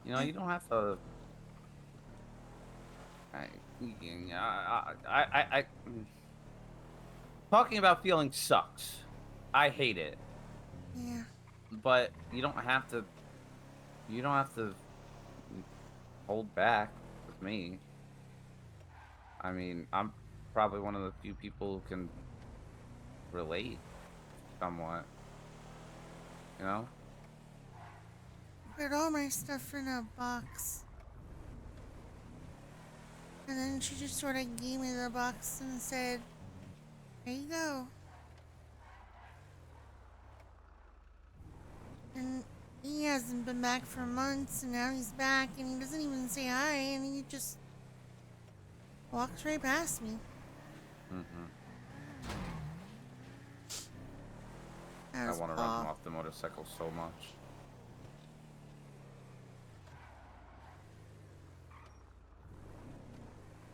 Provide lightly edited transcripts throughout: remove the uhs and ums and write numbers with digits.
You know, you don't have to. I, I talking about feeling sucks. I hate it, Yeah. but you don't have to. You don't have to hold back with me. I mean, I'm probably one of the few people who can relate somewhat. You know? Put all my stuff in a box. And then she just sort of gave me the box and said, there you go. And he hasn't been back for months, and now he's back, and he doesn't even say hi, and he just walks right past me. Mm-hmm. That I was want to run him off. off the motorcycle so much.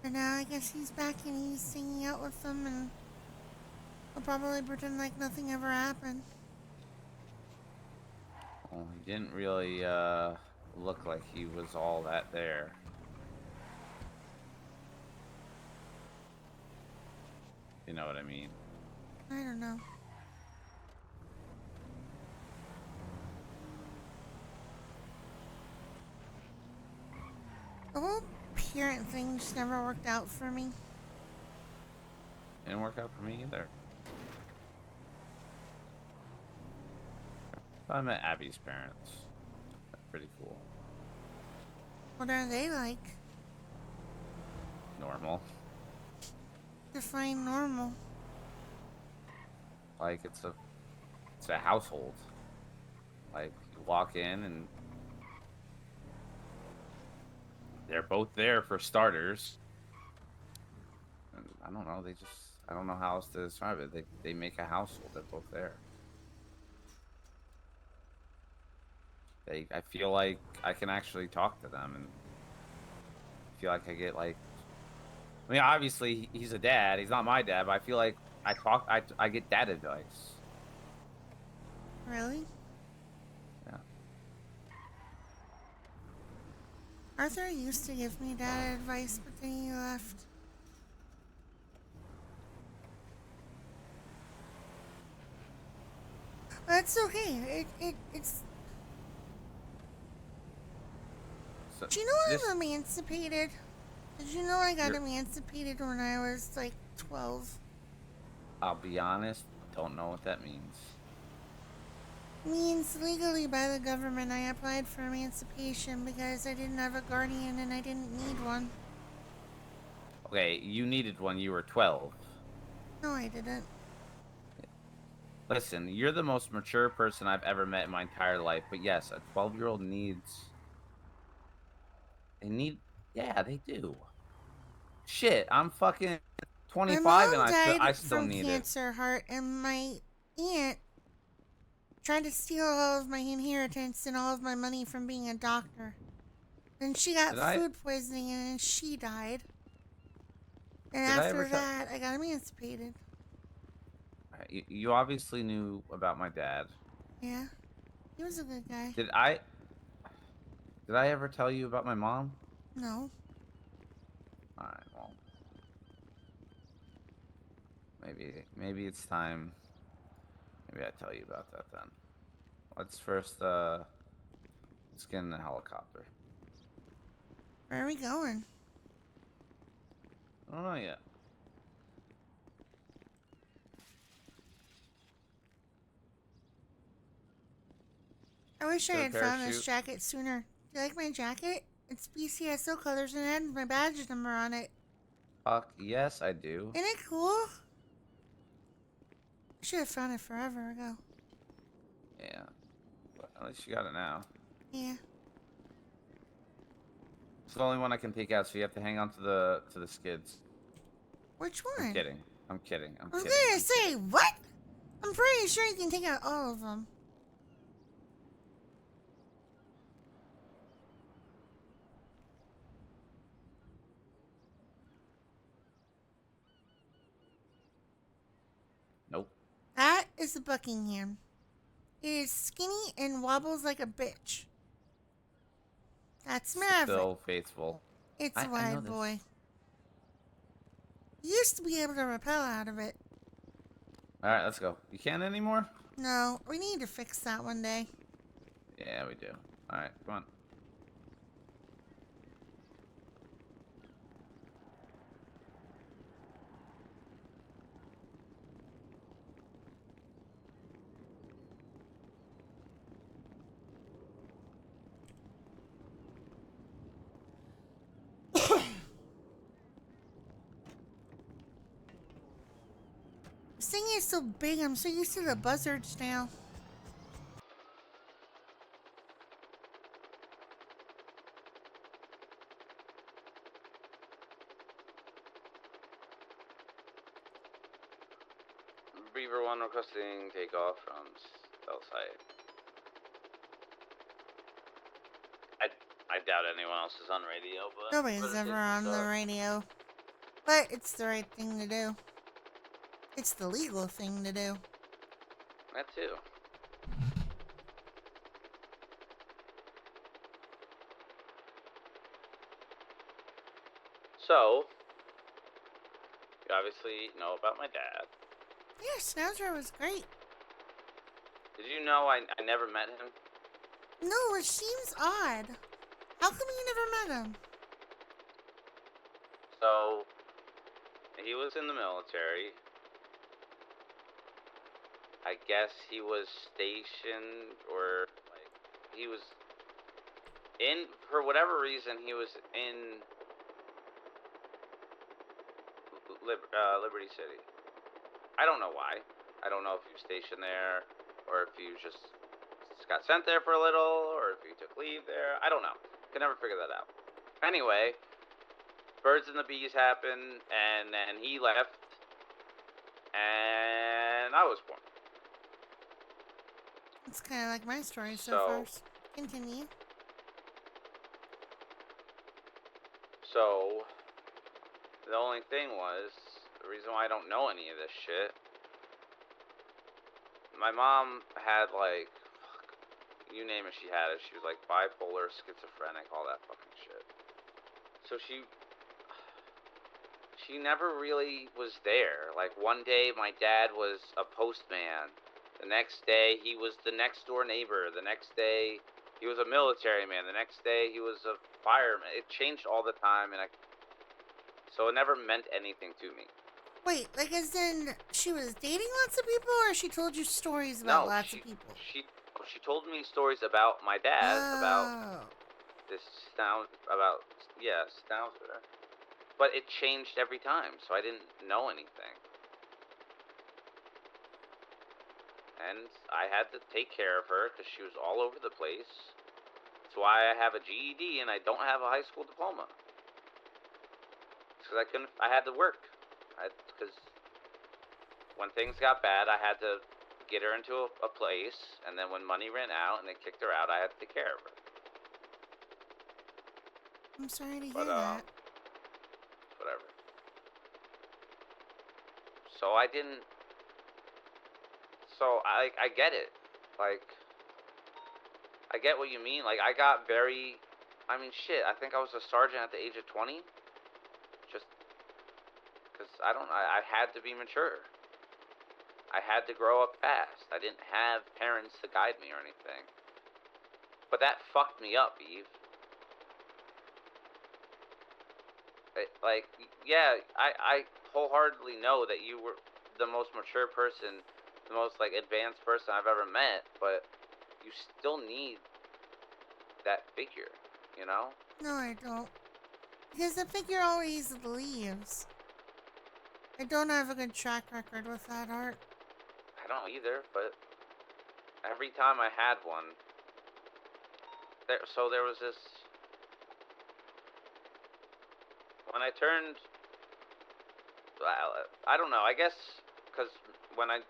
And now I guess he's back and he's hanging out with them, and I'll probably pretend like nothing ever happened. Well, he didn't really look like he was all that there. You know what I mean? I don't know. The whole parent thing just never worked out for me. Didn't work out for me either. I met Abby's parents. They're pretty cool. What are they like? Normal. Define normal. Like it's a household. Like you walk in and they're both there for starters. And I don't know, I don't know how else to describe it. They make a household. They're both there. I feel like I can actually talk to them and feel like I get like I mean, obviously he's a dad. He's not my dad, but I feel like I get dad advice. Really? Yeah. Arthur used to give me dad advice, but then he left. That's okay. It's. So Do you know this I'm emancipated? Did you know I got you're emancipated when I was like 12? I'll be honest, don't know what that means. Means legally by the government I applied for emancipation because I didn't have a guardian and I didn't need one. Okay, you needed one, you were 12. No, I didn't. Listen, you're the most mature person I've ever met in my entire life, but yes, a 12-year-old needs they need yeah, they do. Shit, I'm fucking My 25 and mom I died still from need it. cancer, Hart, and my aunt tried to steal all of my inheritance and all of my money from being a doctor. Then she got Did I food poisoning and she died. And did I ever after tell that, I got emancipated. you obviously knew about my dad. Yeah, he was a good guy. Did I did I ever tell you about my mom? No. All right, well, maybe it's time. Maybe I tell you about that then. Let's first let's get in the helicopter. Where are we going? I don't know yet. I wish I Got a had found this parachute. jacket sooner. Do you like my jacket? It's BCSO colors and it had my badge number on it. Fuck yes, I do. Isn't it cool? I should have found it forever ago. Yeah, but at least you got it now. Yeah. It's the only one I can take out, so you have to hang on to the skids. Which I'm one? kidding. I'm kidding. I'm I was kidding. gonna I'm say, kidding. what? I'm pretty sure you can take out all of them. Nope. That is the Buckingham. It is skinny and wobbles like a bitch. That's Maverick. Still faithful. It's a I know wide this. boy. You used to be able to rappel out of it. All right, let's go. You can't anymore? No, we need to fix that one day. Yeah, we do. All right, come on. This thing is so big, I'm so used to the buzzards now. Beaver 1 requesting takeoff from stealth site. I doubt anyone else is on radio, but Nobody's ever on the radio. But it's the right thing to do. It's the legal thing to do. That too. So, you obviously know about my dad. Yeah, Schnauzer was great. Did you know I never met him? No, it seems odd. How come you never met him? So, he was in the military. I guess he was stationed, or like he was in, for whatever reason, he was in Liberty City. I don't know why. I don't know if he was stationed there, or if he just got sent there for a little, or if he took leave there. I don't know. Could never figure that out. Anyway, birds and the bees happened, and then he left, and I was born. It's kind of like my story so So, far. Continue. so the only thing was, the reason why I don't know any of this shit, my mom had like, you name it, she had it. She was like bipolar, schizophrenic, all that fucking shit. So she never really was there. Like one day my dad was a postman. The next day he was the next door neighbor. The next day he was a military man. The next day he was a fireman. It changed all the time, and so it never meant anything to me. Wait, like as in she was dating lots of people, or she told you stories about No, lots of people? she told me stories about my dad, about Oh. this Schnauzer. But it changed every time, so I didn't know anything. And I had to take care of her because she was all over the place. That's why I have a GED and I don't have a high school diploma. Because I had to work. Because when things got bad, I had to get her into a place, and then when money ran out and they kicked her out, I had to take care of her. I'm sorry to hear that. Whatever. So I didn't. So I get it. Like, I get what you mean. Like, I got very. I mean, shit. I think I was a sergeant at the age of 20. Just because I had to be mature. I had to grow up fast. I didn't have parents to guide me or anything. But that fucked me up, Eve. Like, yeah, I wholeheartedly know that you were the most mature person, the most, like, advanced person I've ever met, but you still need that figure, you know? No, I don't. Because the figure always leaves. I don't have a good track record with that, Hart. I don't either, but every time I had one, there was this. When I turned, I don't know. I guess because when I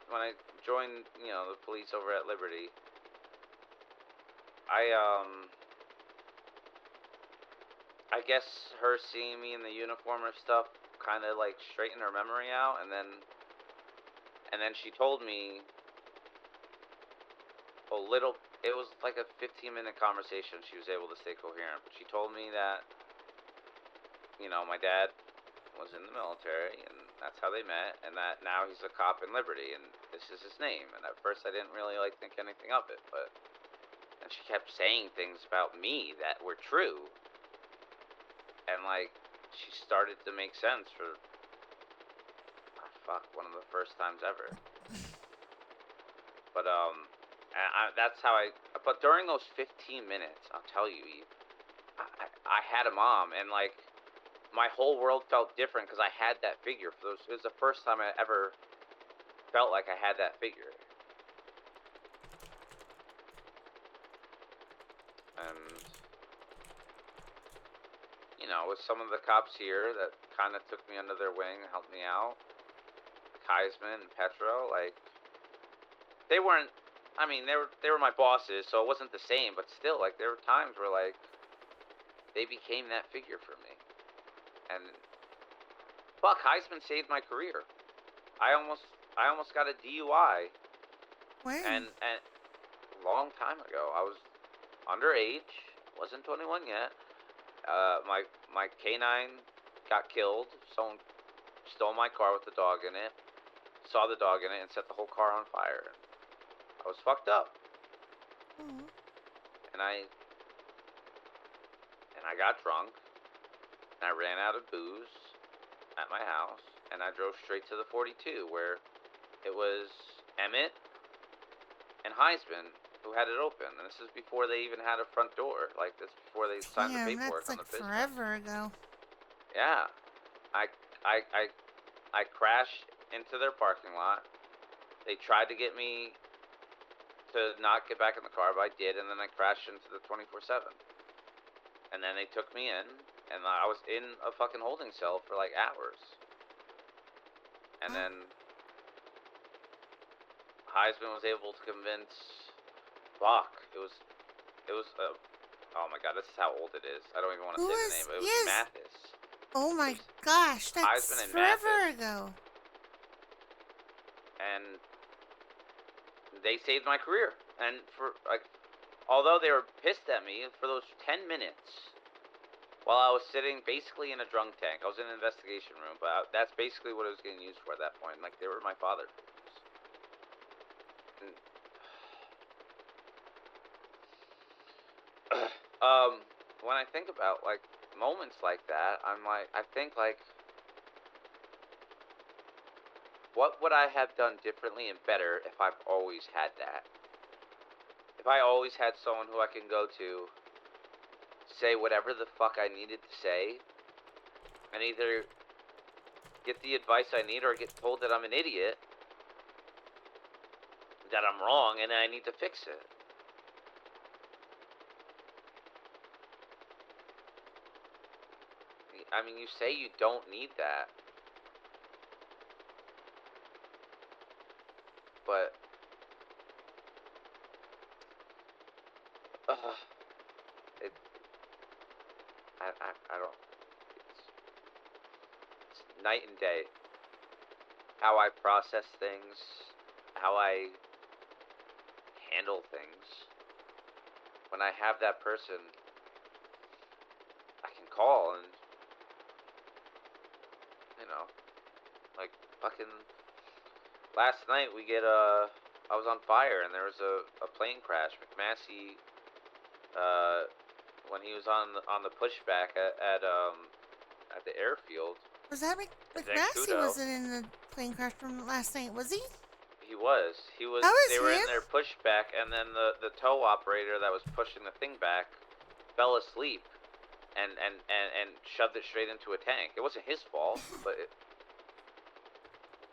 joined, the police over at Liberty, I guess her seeing me in the uniform or stuff kind of like straightened her memory out, and then she told me a little it was like a 15-minute conversation. She was able to stay coherent, but she told me that, my dad was in the military, and that's how they met, and that now he's a cop in Liberty, and this is his name. And at first, I didn't really think anything of it, but and she kept saying things about me that were true, and she started to make sense for one of the first times ever. But that's how I. But during those 15 minutes, I'll tell you, Eve, I had a mom, and my whole world felt different because I had that figure. It was the first time I ever felt like I had that figure. And with some of the cops here that kind of took me under their wing, helped me out, Heisman and Petro, they weren't. I mean, they were my bosses, so it wasn't the same. But still, there were times where they became that figure for me. And fuck, Heisman saved my career. I almost got a DUI. When? And a long time ago, I was underage, wasn't 21 yet. My canine got killed. Someone stole my car with the dog in it. Saw the dog in it and set the whole car on fire. I was fucked up. Mm-hmm. And I got drunk. And I ran out of booze at my house. And I drove straight to the 42, where it was Emmett and Heisman who had it open. And this is before they even had a front door. This before they signed the paperwork on the business. Forever ago. Yeah. I crashed into their parking lot. They tried to get me to not get back in the car, but I did, and then I crashed into the 24/7. And then they took me in, and I was in a fucking holding cell for hours. And then Heisman was able to convince. Fuck, it was oh my god, this is how old it is. I don't even want to say the name, but it was Mathis. Oh my gosh, that's forever ago. And they saved my career. And for although they were pissed at me for those 10 minutes while I was sitting basically in a drunk tank. I was in an investigation room, but that's basically what it was getting used for at that point. They were my father figures. And, when I think about moments like that, I think what would I have done differently and better if I've always had that? If I always had someone who I can go to, say whatever the fuck I needed to say, and either get the advice I need or get told that I'm an idiot, that I'm wrong, and I need to fix it. I mean, you say you don't need that, but I don't. It's night and day. How I process things, how I handle things. When I have that person, I can call and fucking last night I was on fire and there was a plane crash. McMassey, when he was on the pushback at the airfield. Was that McMassey wasn't in the plane crash from last night, was he? He was. He was. They were in their pushback, and then the tow operator that was pushing the thing back fell asleep and shoved it straight into a tank. It wasn't his fault, but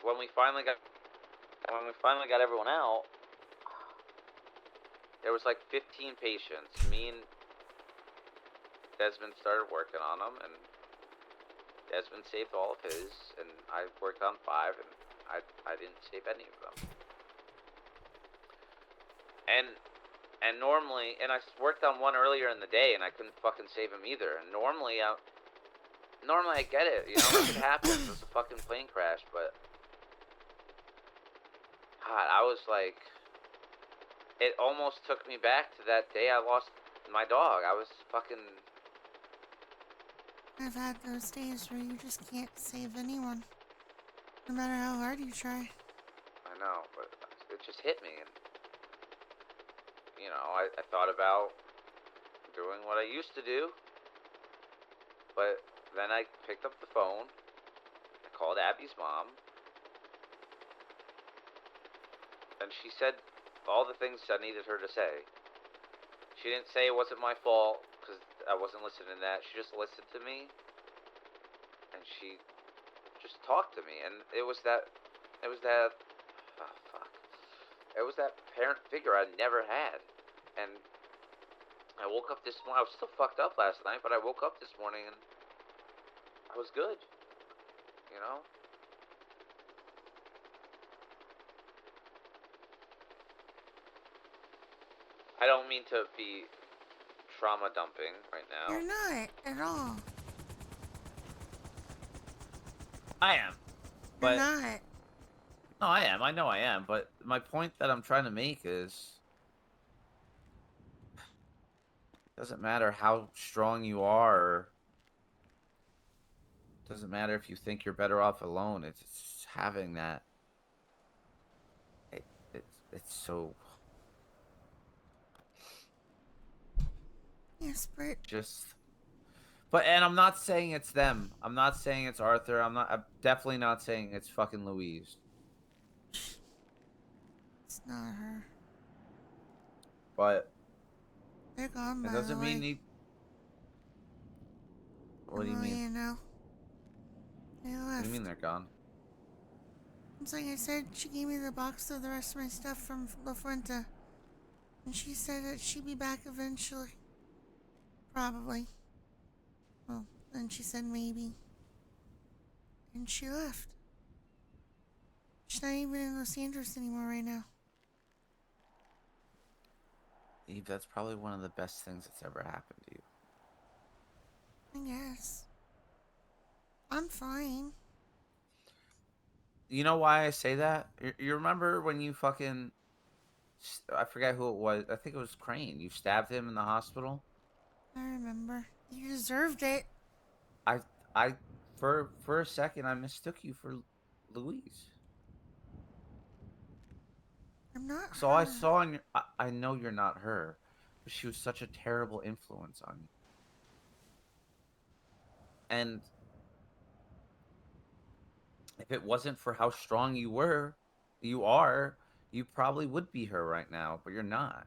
when we finally got everyone out, there was 15 patients. Me and Desmond started working on them, and Desmond saved all of his, and I worked on 5, and I didn't save any of them. And normally, and I worked on 1 earlier in the day, and I couldn't fucking save him either. And normally I get it, it happens. It's a fucking plane crash, but God, I was it almost took me back to that day I lost my dog. I was fucking. I've had those days where you just can't save anyone, no matter how hard you try. I know, but it just hit me, and I thought about doing what I used to do, but then I picked up the phone. I called Abby's mom, and she said all the things I needed her to say. She didn't say it wasn't my fault because I wasn't listening to that. She just listened to me, and she just talked to me, and it was that, oh fuck, it was that parent figure I never had, and I woke up this morning. I was still fucked up last night, but I woke up this morning and I was good. You know. I don't mean to be trauma dumping right now. You're not at all. I am, You're but not. no, I am. I know I am. But my point that I'm trying to make is, doesn't matter how strong you are. Or doesn't matter if you think you're better off alone. It's having that. It, it's so Yes, but just. But and I'm not saying it's them. I'm not saying it's Arthur. I'm definitely not saying it's fucking Louise. it's not her. But They're gone, it by the doesn't mean way. he. What do I'm you letting mean? you know. They What do you mean left. they're gone? It's like I said, she gave me the box of the rest of my stuff from La Fuente. And she said that she'd be back eventually. Probably. Well, then she said maybe. And she left. She's not even in Los Angeles anymore right now. Eve, that's probably one of the best things that's ever happened to you. I guess. I'm fine. You know why I say that? You remember when you fucking. I forget who it was. I think it was Crane. You stabbed him in the hospital. I remember. You deserved it. I, I, for a second, I mistook you for Louise. I'm not So I her. saw in your. I know you're not her, but she was such a terrible influence on you. And if it wasn't for how strong you are, you probably would be her right now, but you're not.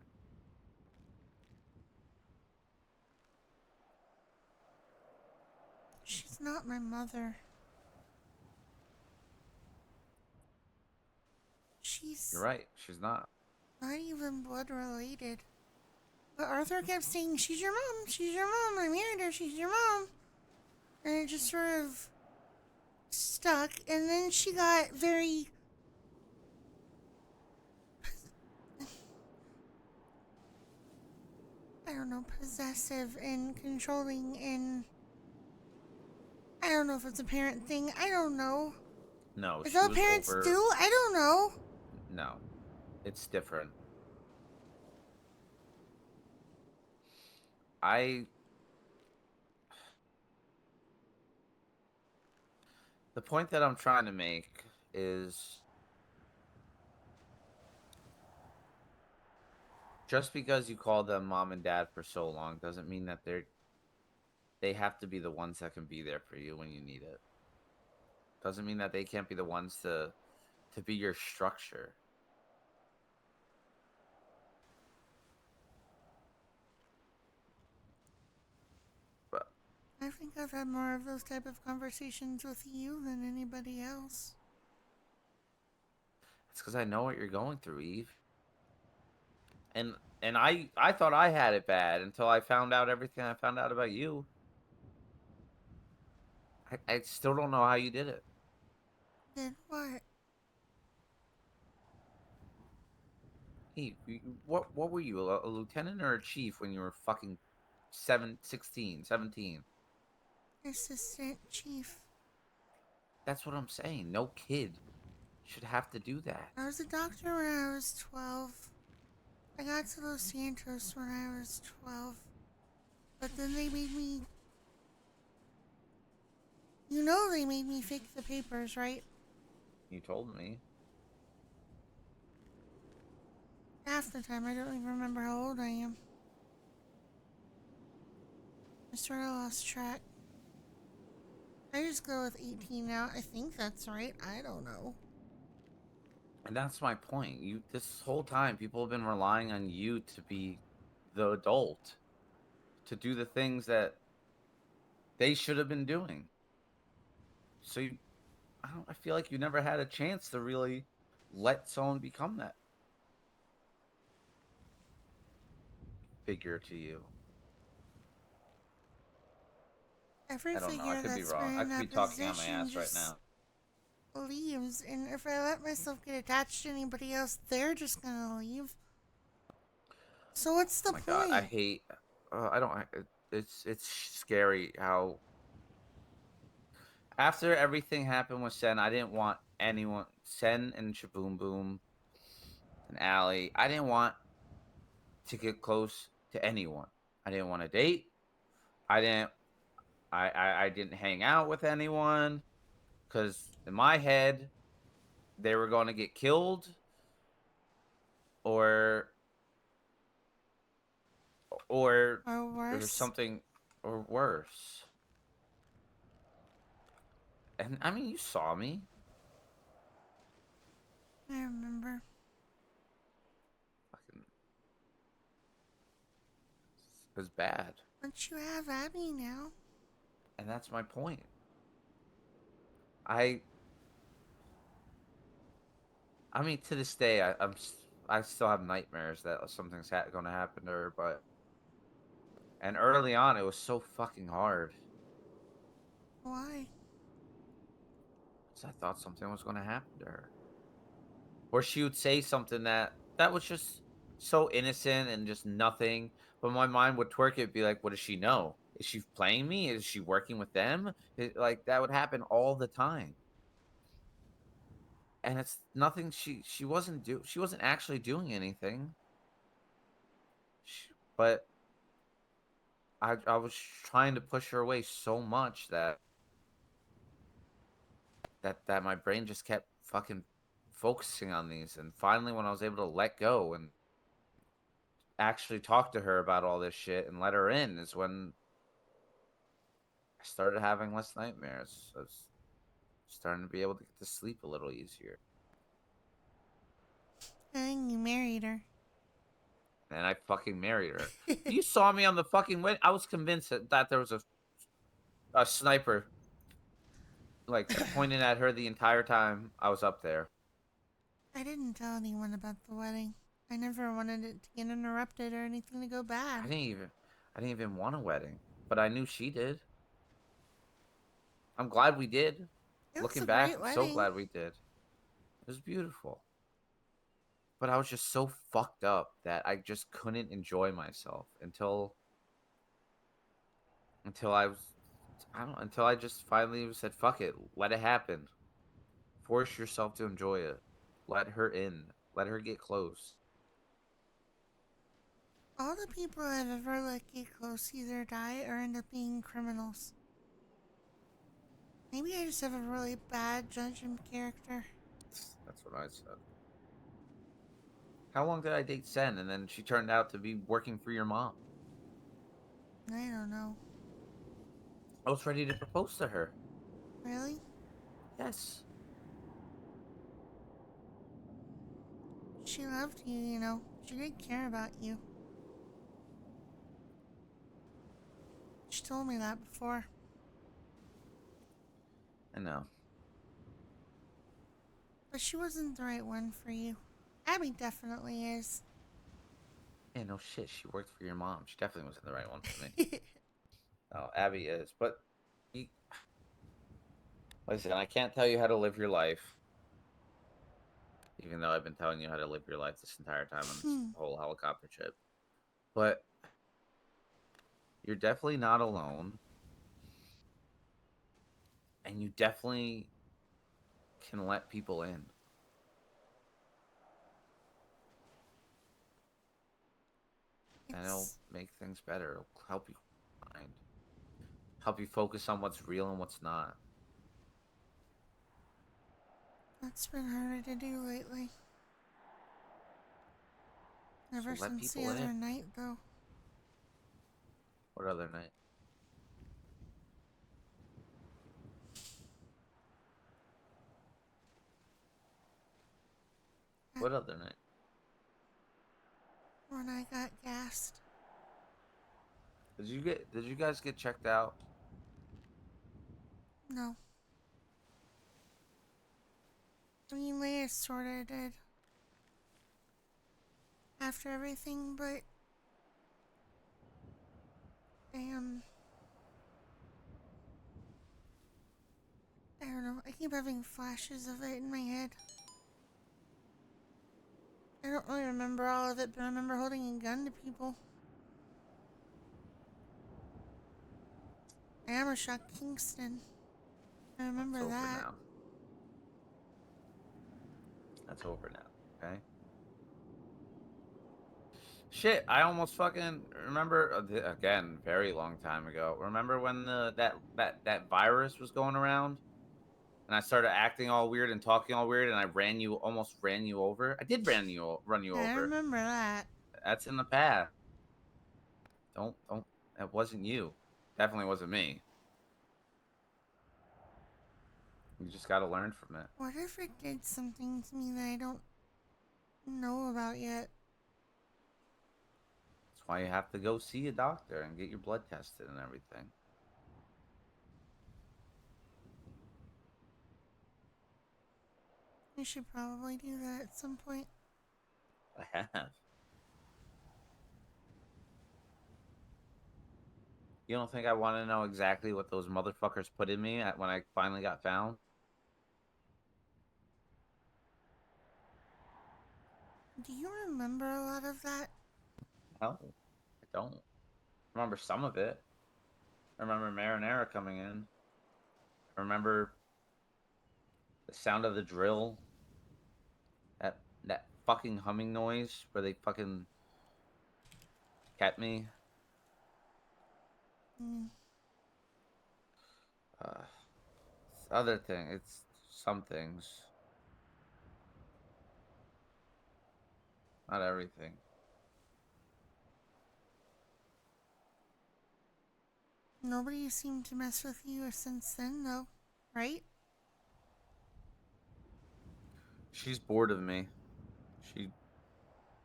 She's not my mother. You're She's right. She's not. not even blood related. But Arthur kept saying, she's your mom, she's your mom, I married her, she's your mom. And it just sort of stuck. And then she got very, I don't know, possessive and controlling. And I don't know if it's a parent thing. I don't know. No, Is she that what was parents do? over. I don't know. No, it's different. I. The point that I'm trying to make is just because you call them mom and dad for so long doesn't mean that they have to be the ones that can be there for you when you need it. Doesn't mean that they can't be the ones to be your structure. But I think I've had more of those type of conversations with you than anybody else. it's because I know what you're going through, Eve. And I thought I had it bad until I found out everything I found out about you. I still don't know how you did it. Then what? Eve, what were you, a lieutenant or a chief when you were fucking 16, 17? Assistant chief. That's what I'm saying. No kid should have to do that. I was a doctor when I was 12. I got to Los Santos when I was 12, but then they made me. You know they made me fake the papers, right? You told me. Half the time, I don't even remember how old I am. I sort of lost track. I just go with 18 now. I think that's right. I don't know. And that's my point. You this whole time people have been relying on you to be the adult, to do the things that they should have been doing. So I feel like you never had a chance to really let someone become that figure to you. Every I don't know. I figure could be that's been wrong. I in could be that talking on my position ass right just now. leaves, and if I let myself get attached to anybody else, they're just gonna leave. So what's Oh the my god, I point? hate. I don't. It's scary how after everything happened with Sen, I didn't want anyone, Sen and Shaboom Boom and Allie. I didn't want to get close to anyone. I didn't want to date. I didn't. I didn't hang out with anyone because in my head they were going to get killed or or Or or worse? something or worse. And I mean, you saw me. I remember. Fucking, it was bad, But you have Abby now. and that's my point. I I mean, to this day, I still have nightmares that something's going to happen to her. But and early on, it was so fucking hard Why? because I thought something was going to happen to her, or she would say something that was just so innocent and just nothing. But my mind would twerk it, be like, "What does she know? Is she playing me? Is she working with them?" Like that would happen all the time. And it's nothing. She wasn't actually doing anything. But I was trying to push her away so much that my brain just kept fucking focusing on these. And finally, when I was able to let go and actually talk to her about all this shit and let her in, is when I started having less nightmares. I was starting to be able to get to sleep a little easier. And you married her. And I fucking married her. You saw me on the fucking wedding. I was convinced that there was a sniper like pointing at her the entire time I was up there. I didn't tell anyone about the wedding. I never wanted it to get interrupted or anything to go I bad. didn't even I didn't even want a wedding, but I knew she did. I'm glad we did. It was Looking a back, great I'm so wedding. glad we did. It was beautiful. But I was just so fucked up that I just couldn't enjoy myself until I was I don't know, until I just finally said fuck it, let it happen. Force yourself to enjoy it. Let her in. Let her get close. All the people I've ever let get close either die or end up being criminals. Maybe I just have a really bad judgment character. That's what I said. How long did I date Sen and then she turned out to be working for your mom? I don't know. I was ready to propose to her. Really? Yes. She loved you, you know. She did care about you. She told me that before. I know. But she wasn't the right one for you. Abby definitely is. Yeah, no shit. She worked for your mom. She definitely wasn't the right one for me. Oh, Abby is. But you, listen, I can't tell you how to live your life, even though I've been telling you how to live your life this entire time on this Hmm. whole helicopter trip. But you're definitely not alone, and you definitely can let people in. and it'll It's make things better. It'll help you find, help you focus on what's real and what's not. that's been harder to do lately. So Ever let since the people other in. night, though. What other night? That What other night? when I got gassed. Did you guys get checked out? No. I mean, Leia sorta did. After everything, but damn, I don't know. I keep having flashes of it in my head. I don't really remember all of it, but I remember holding a gun to people. I hammer shot Kingston. I It's remember over that. now. That's over now. Okay. Shit, I almost fucking remember again, very long time ago. Remember when that virus was going around, and I started acting all weird and talking all weird, and I almost ran you over. I did run you Yeah, I over. remember that. That's in the past. Don't. That wasn't you. Definitely wasn't me. You just got to learn from it. What if it did something to me that I don't know about yet? That's why you have to go see a doctor and get your blood tested and everything. I should probably do that at some point. I have. You don't think I want to know exactly what those motherfuckers put in me when I finally got found? Do you remember a lot of that? No, I don't. I remember some of it. I remember marinara coming in. I remember the sound of the drill. That fucking humming noise where they fucking kept me. Mm, Uh, other thing, it's some things, not everything. nobody seemed to mess with you since then, though, right? She's bored of me. She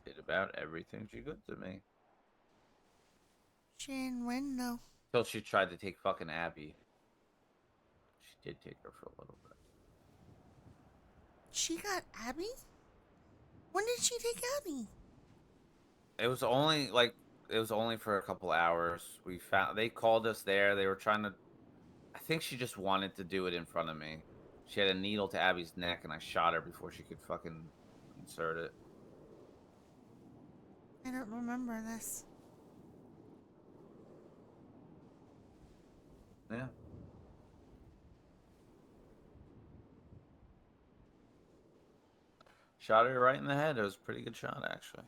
did about everything she could to me. She didn't win, though. Till she tried to take fucking Abby. She did take her for a little bit. She got Abby? When did she take Abby? It was only like it was only for a couple hours. They called us there. They were trying to. I think she just wanted to do it in front of me. She had a needle to Abby's neck, and I shot her before she could fucking insert it. I don't remember this. Yeah, shot her right in the head. It was a pretty good shot, actually.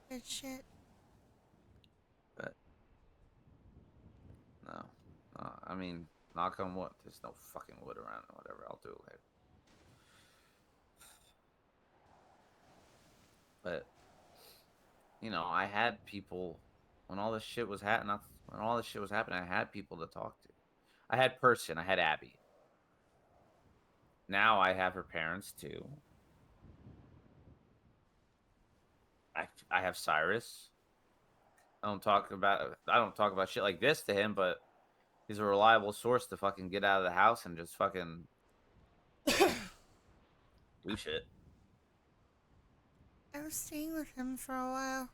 Good shit. But no, I mean, knock on wood. There's no fucking wood around or whatever. I'll do it later. But I had people when all this shit was happening. When all this shit was happening, I had people to talk to. I had Person. I had Abby. Now I have her parents too. I have Cyrus. I don't talk about shit like this to him, but he's a reliable source to fucking get out of the house and just fucking do shit. I was staying with him for a while,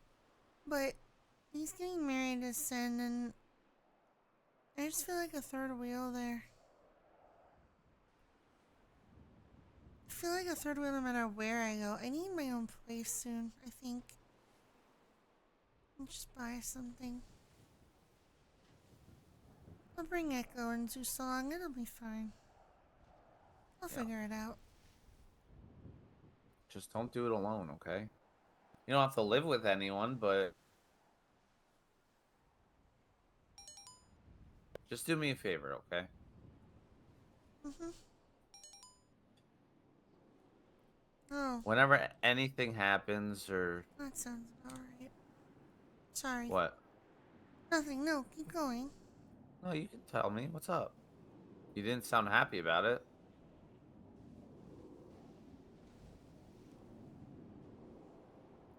but he's getting married to Sin, and I just feel like a third wheel there. I feel like a third wheel no matter where I go. I need my own place soon, I think. I'll just buy something. I'll bring Echo and Zeus along, it'll be fine. I'll Yeah. figure it out. Just don't do it alone, okay? You don't have to live with anyone, but just do me a favor, okay? Mm-hmm. Oh, Whenever anything happens or that sounds about right. Sorry. what? Nothing. No, keep going. No, you can tell me. What's up? You didn't sound happy about it.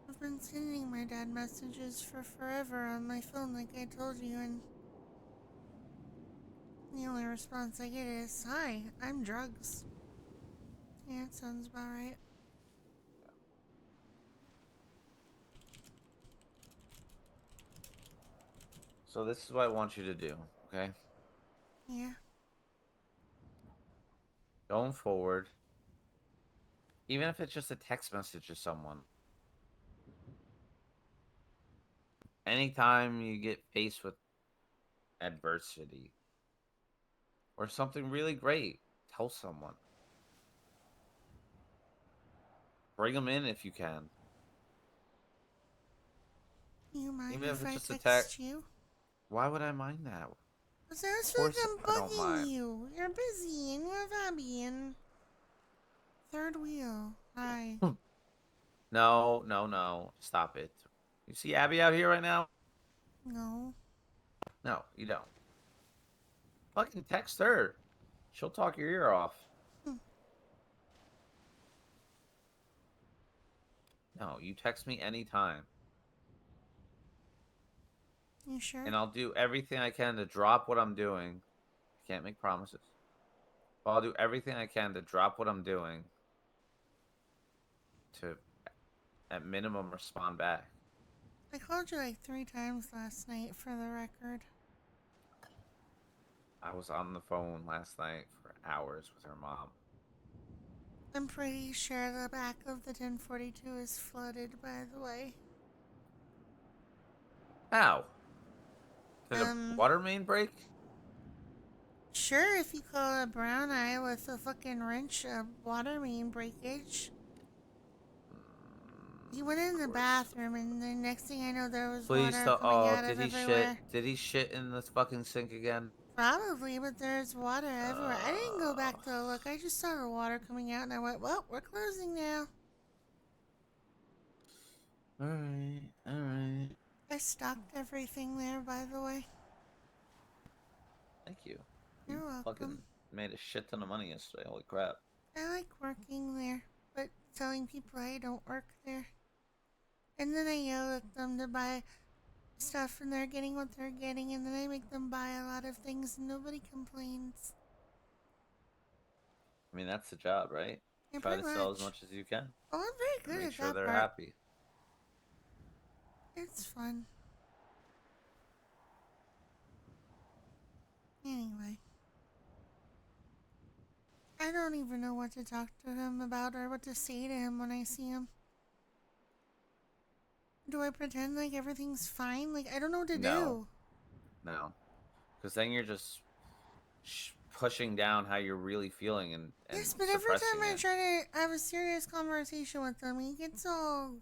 I've been sending my dad messages for forever on my phone, like I told you, and the only response I get is, "Hi, I'm drugs." Yeah, it sounds about right. So this is what I want you to do, okay? Yeah. Going forward, even if it's just a text message to someone, anytime you get faced with adversity or something really great, tell someone. Bring them in if you can. You mind Even if if it's I just a text. text you? Why would I mind that? Of 'Cause I was like course I'm I don't bugging mind. you. You're busy and you have Abby and third wheel. Hi. No, no, no. Stop it. You see Abby out here right now? No. No, you don't. Fucking text her. She'll talk your ear off. Hmm. No, you text me anytime. You sure? And I'll do everything I can to drop what I'm doing. I can't make promises. But I'll do everything I can to drop what I'm doing to, at minimum, respond back. I called you like 3 times last night for the record. I was on the phone last night for hours with her mom. I'm pretty sure the back of the 1042 is flooded, by the way. How? Did a Um, water main break? sure, if you call a brown eye with a fucking wrench a water main breakage. He went in Of the course. bathroom, and the next thing I know, there was Please water tell. coming Oh, out did of he shit? everywhere. Did he shit in this fucking sink again? Probably, but there's water everywhere. I didn't go Uh, back to look. I just saw the water coming out, and I went, well, we're closing now. alright, alright. I stocked everything there, by the way. Thank you. You You're welcome. fucking made a shit ton of money yesterday. Holy crap. I like working there, but telling people I don't work there. And then I yell at them to buy stuff, and they're getting what they're getting, and then I make them buy a lot of things, and nobody complains. I mean, that's the job, right? Yeah, Try pretty to sell as much. much as you can Oh, I'm and very good make at sure that they're part. happy. It's fun. Anyway, I don't even know what to talk to him about or what to say to him when I see him. Do I pretend like everything's fine? Like, I don't know what to No, do. no. Because then you're just pushing down how you're really feeling and Yes, but every suppressing time I it. try to have a serious conversation with him, he gets all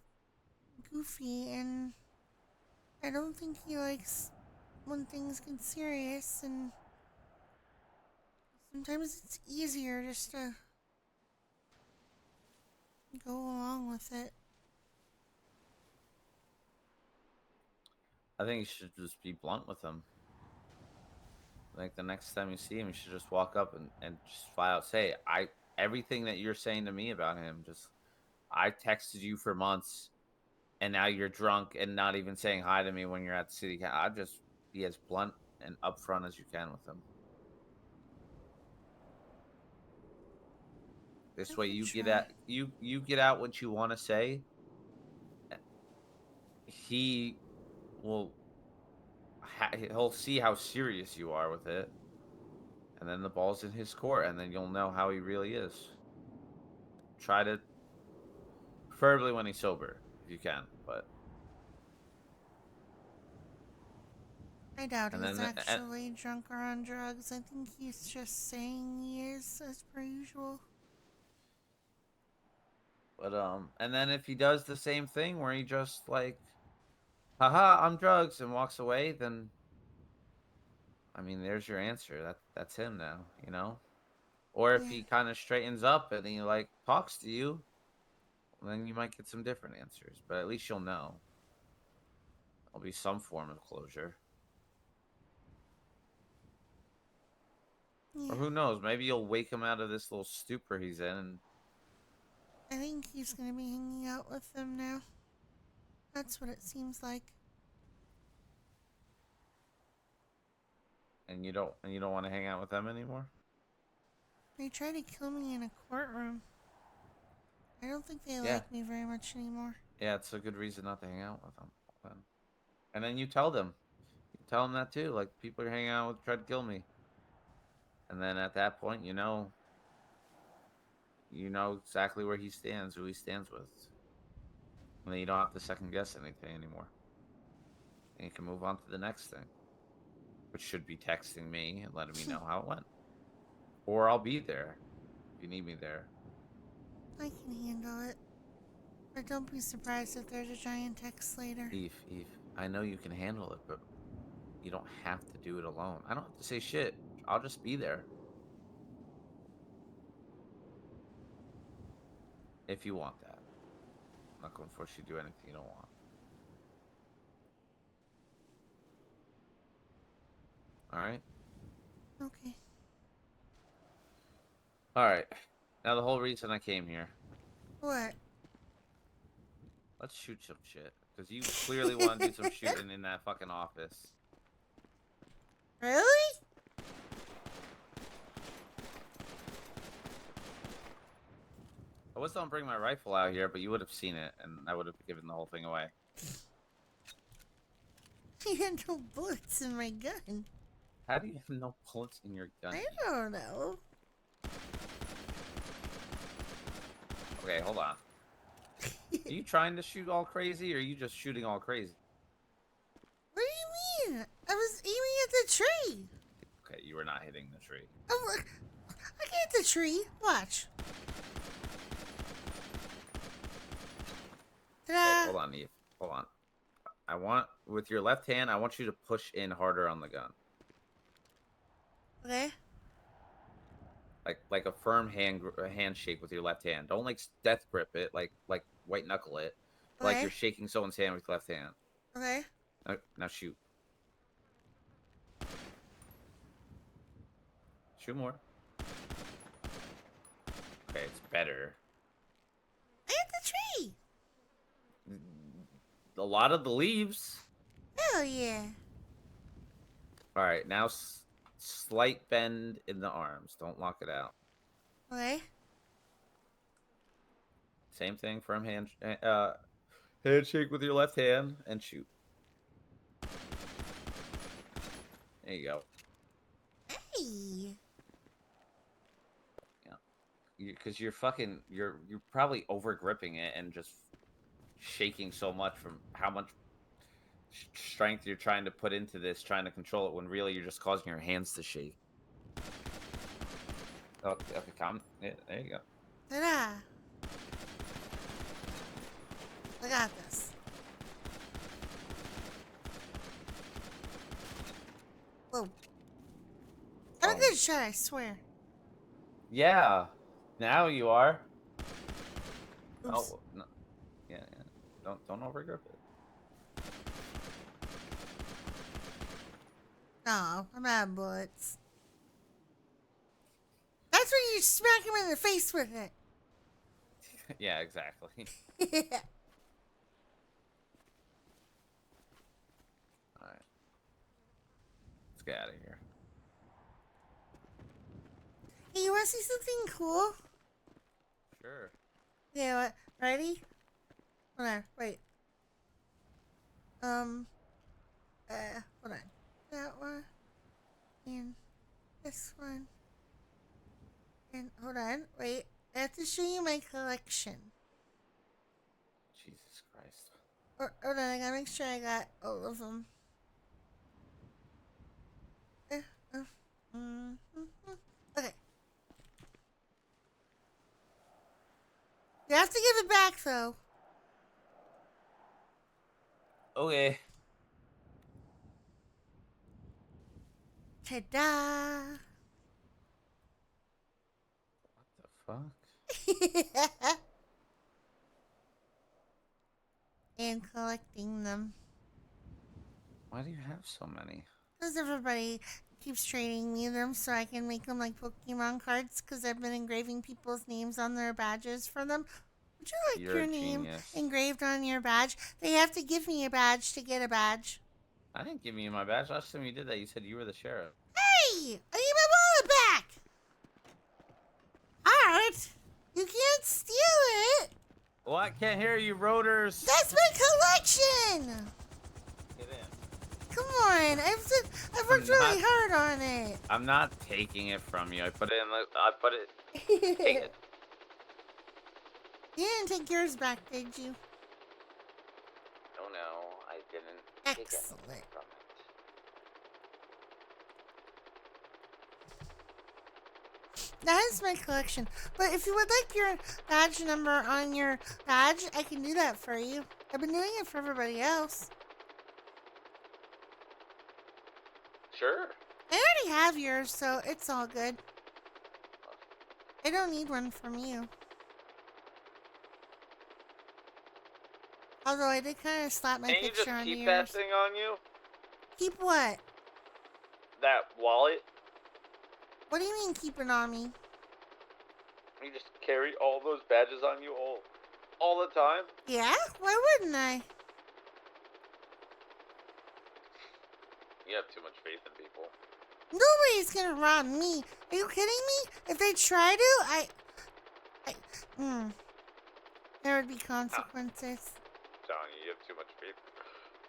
goofy, and I don't think he likes when things get serious, and sometimes it's easier just to go along with it. I think you should just be blunt with him. Like the next time you see him, you should just walk up and just flat out say, I everything that you're saying to me about him, just I texted you for months and now you're drunk and not even saying hi to me when you're at the city council. I just be as blunt and upfront as you can with him. I This way can you get try. at you get out what you want to say. He will he'll see how serious you are with it, and then the ball's in his court, and then you'll know how he really is. Try to, preferably when he's sober, if you can, but I doubt and he's then actually drunk or on drugs. I think he's just saying he is, as per usual. But and then if he does the same thing where he just like, haha, I'm drugs and walks away, then I mean, there's your answer. That's him now, you know? Or if Yeah. he kind of straightens up and he like talks to you, then you might get some different answers. But at least you'll know. There'll be some form of closure. Yeah. Or who knows? Maybe you'll wake him out of this little stupor he's in, I think he's gonna be hanging out with them now. That's what it seems like. and you don't want to hang out with them anymore. They tried to kill me in a courtroom. I don't think they Yeah, like me very much anymore. yeah, it's a good reason not to hang out with them. Then. And then you tell them, that too. Like people you're hanging out with tried to kill me, and then at that point, you know exactly where he stands, who he stands with, and then you don't have to second guess anything anymore. And you can move on to the next thing, which should be texting me and letting me know how it went, or I'll be there if you need me there. I can handle it. But don't be surprised if there's a giant text later. Eve, I know you can handle it, but you don't have to do it alone. I don't have to say shit. I'll just be there if you want that. I'm not going to force you to do anything you don't want. All right. Okay. All right. Now the whole reason I came here. What? Let's shoot some shit because you clearly want to do some shooting in that fucking office. Really? I was gonna bring my rifle out here, but you would have seen it, and I would have given the whole thing away. I had no bullets in my gun. How do you have no bullets in your gun? I don't know. Okay, hold on. Are you trying to shoot all crazy, or are you just shooting all crazy? What do you mean? I was aiming at the tree. Okay, you were not hitting the tree. Oh, look. I can hit the tree. Watch. Okay, Ta-da. hold on, Eve. Hold on. I want, with your left hand, I want you to push in harder on the gun. Okay. Like a firm handshake with your left hand. Don't like death grip it, like white knuckle it. Like Okay. you're shaking someone's hand with your left hand. Okay. Now shoot. Shoot more. Okay, it's better. I hit the tree. A lot of the leaves. Hell yeah. All right, now slight bend in the arms. Don't lock it out. Okay. Same thing, firm handshake with your left hand and shoot. There you go. Hey. Yeah, because you're probably over gripping it and just shaking so much from how much strength you're trying to put into this, trying to control it, when really you're just causing your hands to shake. Okay, calm. Yeah, there you go. Ta-da. I got this. Whoa. I'm a Oh. good shot, I swear. Yeah, now you are. Oops. Oh, no. Yeah. Don't overgrip it. No, I'm out of bullets. That's when you smack him in the face with it. Yeah, exactly. All right, let's get out of here. Hey, you want to see something cool? Sure. Yeah, what? Ready? Hold on, wait. Hold on. That one. And this one. And hold on, wait. I have to show you my collection. Jesus Christ. Hold on, I gotta make sure I got all of them. Okay. You have to give it though. Okay. Ta-da! What the fuck? And collecting them. Why do you have so many? Because everybody keeps trading me them so I can make them like Pokemon cards because I've been engraving people's names on their badges for them. Would you like You're a your name genius. engraved on your badge? They have to give me a badge to get a badge. I didn't give you my badge. Last time you did that, you said you were the sheriff. Hey! I need my wallet back! Hart! You can't steal it! Well, I can't hear you, Rotors. That's my collection! Get in. Come on, I've worked really hard on it. I'm not taking it from you. I put it in the. I put it. Take it. You didn't take yours back, did you? No, I didn't. Excellent. Take it from it. That is my collection. But if you would like your badge number on your badge, I can do that for you. I've been doing it for everybody else. Sure. I already have yours, so it's all good. I don't need one from you. Although I did kind of slap my Can you picture just onto keep yours. that thing on you? Keep what? That wallet? What do you mean keep it on me? You just carry all those badges on you all the time? Yeah? Why wouldn't I? You have too much faith in people. Nobody's gonna rob me. Are you kidding me? If they try to, there would be consequences. I'm telling you, you have too much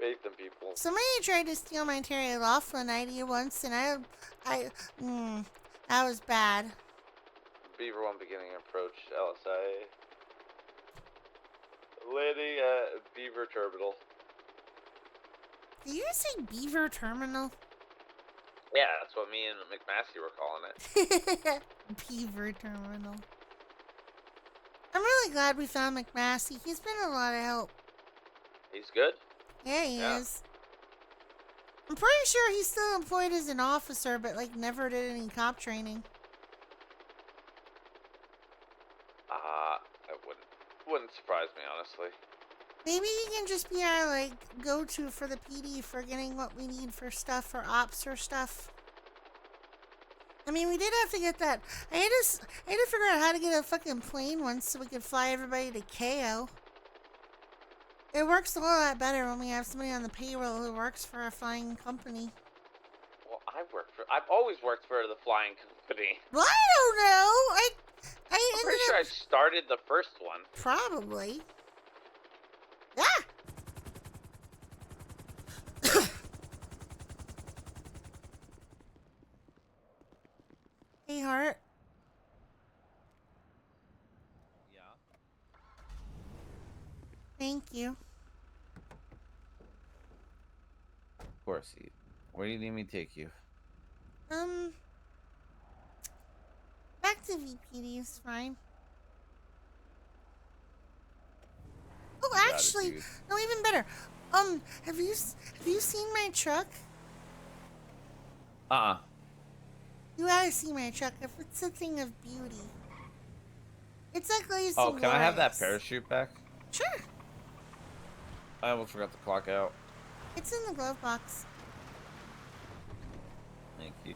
faith in people. Somebody tried to steal my Terry Laughlin ID once, and that was bad. Beaver 1 beginning approach, LSI. Landing at Beaver Terminal. Did you say Beaver Terminal? Yeah, that's what me and McMassey were calling it. Beaver Terminal. I'm really glad we found McMassey. He's been a lot of help. He's good? Yeah, he is. I'm pretty sure he's still employed as an officer, but like never did any cop training. It wouldn't surprise me, honestly. Maybe he can just be our like go-to for the PD for getting what we need for stuff for ops or stuff. I mean, we did have to get that. I had to figure out how to get a fucking plane once so we could fly everybody to KO. It works a whole lot better when we have somebody on the payroll who works for a flying company. Well, I've always worked for the flying company. Well, I don't know. I'm pretty sure I started the first one. Probably. Ah! Hey, Hart. Yeah. Thank you. Of course. Where do you need me to take you? Back to VPD is fine. Oh, actually, no, even better. Have you seen my truck? You gotta see my truck. If it's a thing of beauty. It's like glazed. Oh, can I have that parachute back? Sure. I almost forgot to clock out. It's in the glove box. Thank you.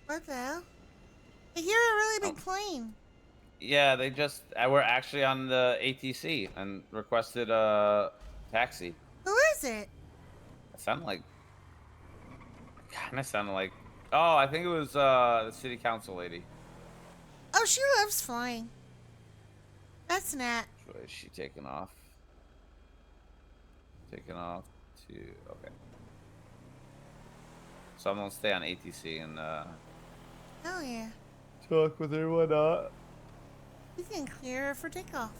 What the hell? I hear a really big plane. Yeah, they just were actually on the ATC and requested a taxi. Who is it? It sounded like, oh, I think it was the city council lady. Oh, she loves flying. That's Nat. She Wait, is she taking off? Taking off to okay. So I'm gonna stay on ATC and Hell yeah. talk with her. Why not? We can clear her for takeoff.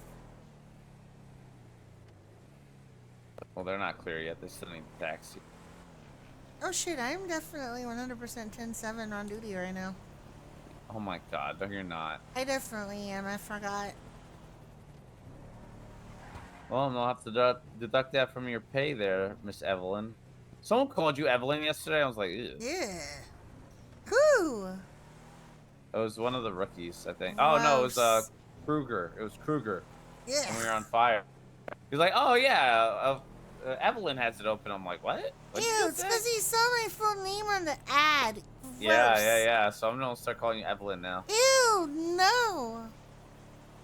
Well, they're not clear yet. They're still need the taxi. Oh shit, I'm definitely 100% 10-7 on duty right now. Oh my god, no, you're not. I definitely am. I forgot. Well, they'll have to deduct that from your pay there, Miss Evelyn. Someone called you Evelyn yesterday. I was like, ew. Yeah. Whew. It was one of the rookies, I think. Oh no, it was Gross. Kruger. It was Kruger Yeah. when we were on fire. He's like, oh yeah, Evelyn has it open. I'm like, what? What did you Ew, just it's say? because he saw my full name on the ad. Gross. Yeah. So I'm gonna start calling you Evelyn now. Ew, no.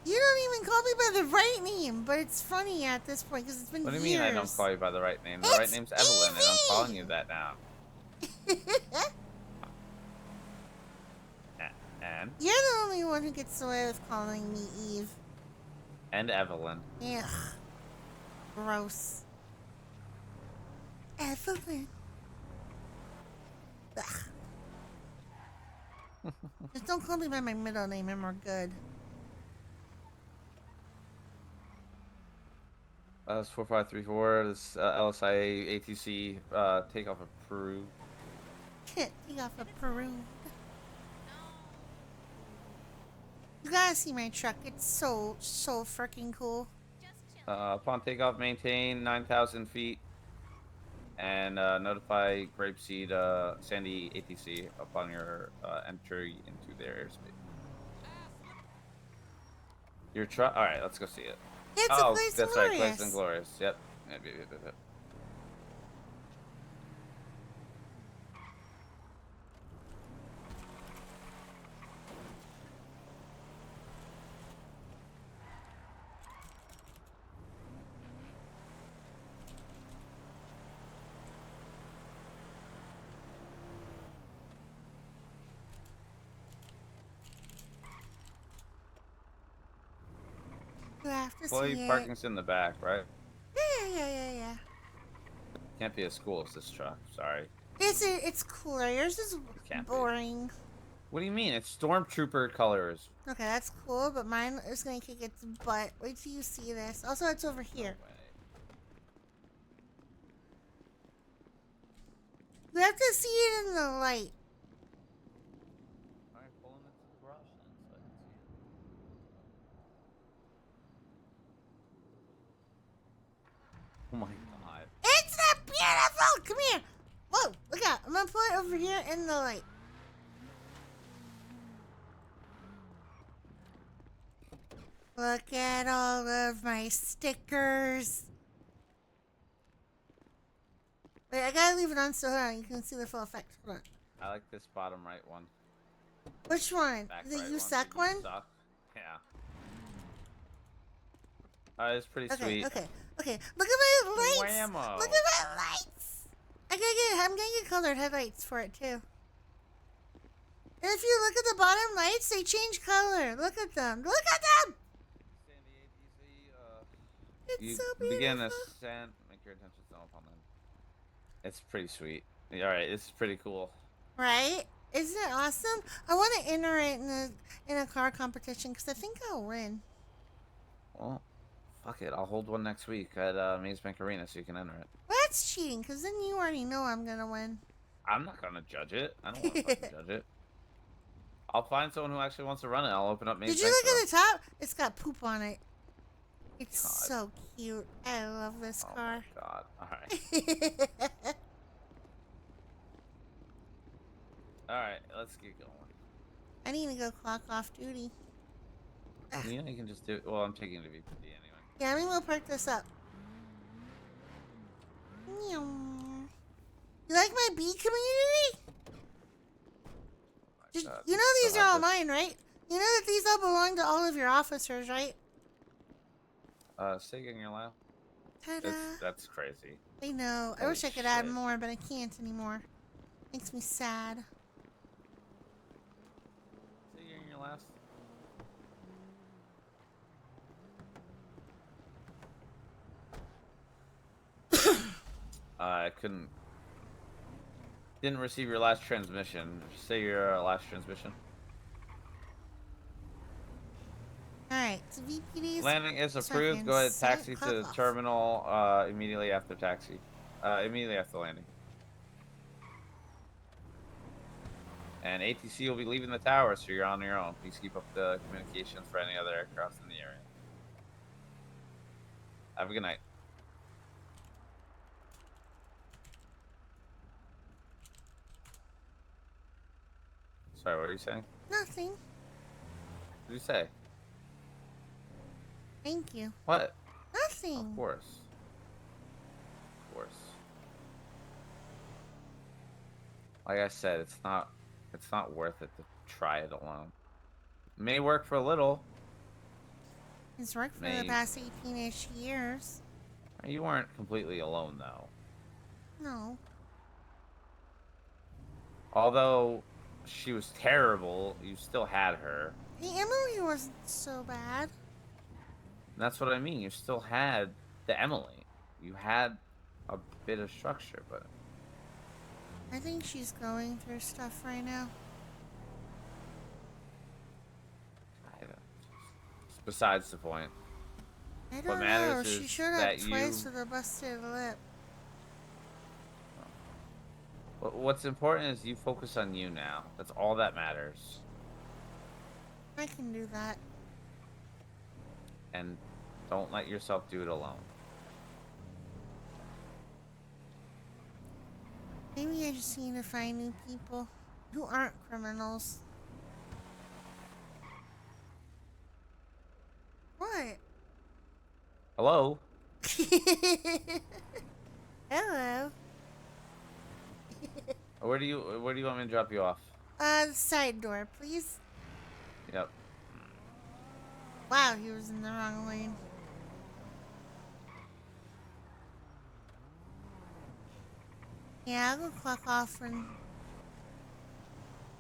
You don't even call me by the right name, but it's funny at this point because it's been What do you years. mean I don't call you by the right name? The It's right name's Evelyn, and I'm calling easy. you that now. And? You're the only one who gets away with calling me Eve. And Evelyn. Ugh. Gross. Evelyn. Ugh. Just don't call me by my middle name and we're good. That's 4534. This LSIA ATC takeoff approved. Take off a Peru. You gotta see my truck. It's so freaking cool. Upon takeoff, maintain 9,000 feet and notify Grapeseed Sandy ATC upon your entry into their airspace. Your truck. All right, let's go see it. It's a place that's glorious. right, Place and Glorious. Yep. Yep. You have to Employee see it. parking's in the back, right? Yeah. Can't be as cool as this truck. Sorry. It's cooler. Yours is boring. What do you mean? It's Stormtrooper colors. Okay, that's cool, but mine is gonna kick its butt. Wait till you see this. Also, it's over here. No way. You have to see it in the light. All right, pull him into the garage then, so I can see it. Oh my god. It's not beautiful. Come here. Whoa, look out. I'm gonna put it over here in the light. Look at all of my stickers. Wait, I gotta leave it on so hold on, you can see the full effect. Hold on. I like this bottom right one. Which one? Back The right you suck the you one? suck. Yeah. It's pretty Okay, sweet. okay. Look at my lights. Whammo. Look at my lights. I'm gonna get colored headlights for it too. And if you look at the bottom lights, they change color. Look at them. Look at them. It's You so beautiful. begin ascent. Make your attention known upon them. It's pretty sweet. All right, this is pretty cool. Right? Isn't it awesome? I want to enter it in a car competition because I think I'll win. Well, fuck it. I'll hold one next week at Maze Bank Arena so you can enter it. Well, that's cheating because then you already know I'm gonna win. I'm not gonna judge it. I don't want to fucking judge it. I'll find someone who actually wants to run it. I'll open up Maze Did you Bank look for at the top? It's got poop on it. It's God. so cute. I love this car. Oh my god. Alright. Alright, let's get going. I need to go clock off duty. You know you can just do it. Well, I'm taking it to VPD anyway. Yeah, I'm gonna park this up. You like my bee community? God. You know these are all mine, right? You know that these all belong to all of your officers, right? Say again your laugh. Ta-da. That's crazy. I know. I Holy wish I could add shit. more, but I can't anymore. Makes me sad. Say again your last. I couldn't. Didn't receive your last transmission. Say your last transmission. Alright, so VPD's Landing is approved. second Go ahead, set. taxi Clock to the off. terminal immediately after taxi. Immediately after landing. And ATC will be leaving the tower, so you're on your own. Please keep up the communications for any other aircraft in the area. Have a good night. Sorry, what are you saying? Nothing. What did you say? Thank you. What? Nothing. Of course. Of course. Like I said, it's not worth it to try it alone. It may work for a little. It's worked for the Maybe. past 18-ish years. You weren't completely alone though. No. Although she was terrible, you still had her. The Emily wasn't so bad. And that's what I mean. You still had the Emily. You had a bit of structure, but I think she's going through stuff right now. it's besides the point. I What don't know. matters She is showed up that twice you. with a busted lip. What's important is you focus on you now. That's all that matters. I can do that. And don't let yourself do it alone. Maybe I just need to find new people who aren't criminals. What? Hello? Hello. Where do you want me to drop you off? The side door, please. Yep. Wow, he was in the wrong lane. Yeah, I'll go clock off and...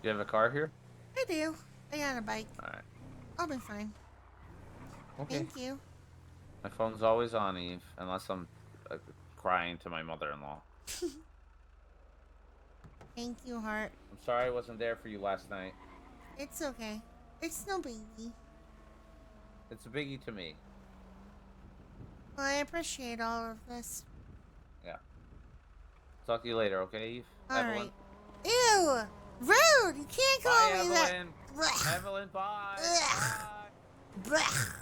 You have a car here? I do. I got a bike. Alright. I'll be fine. Okay. Thank you. My phone's always on, Eve, unless I'm crying to my mother-in-law. Thank you, Hart. I'm sorry I wasn't there for you last night. It's okay. It's no biggie. It's a biggie to me. Well, I appreciate all of this. Yeah. Talk to you later, okay, Eve? Alright. Ew! Rude! You can't call Bye, me Evelyn. that! Evelyn, bye. Ugh. Bye. Blech.